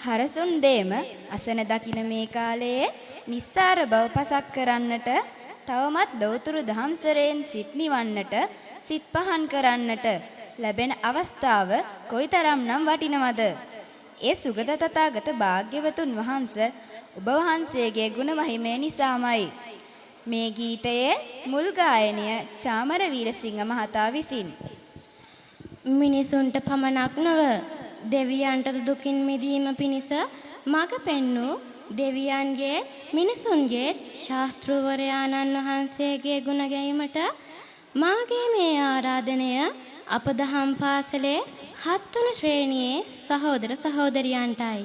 හරසුන් දේම අසන දකින මේ කාලයේ නිස්සාර බව පසක් කරන්නට තවමත් ලෞතුරු දහම්සරයෙන් සිත් නිවන්නට සිත් පහන් කරන්නට ලැබෙන අවස්ථාව කොයිතරම්නම් වටිනවද? ඒ සුගත තථාගත භාග්‍යවතුන් වහන්සේ ඔබ වහන්සේගේ ගුණ මහිමය නිසාමයි. මේ ගීතයේ මුල් ගායනය චාමර වීරසිංහ මහතා විසින්. මිනිසුන්ට පමණක් නොව දෙවියන්ට දුකින් මිදීම පිණිස මඟ පෙන්වූ දෙවියන්ගේ මිනිසුන්ගේ ශාස්ත්‍රවරයාණන් වහන්සේගේ ගුණ ගැයීමට මාගේ මේ ආරාධනය අප දහම් පාසලේ 7 වන ශ්‍රේණියේ සහෝදර සහෝදරියන්ටයි.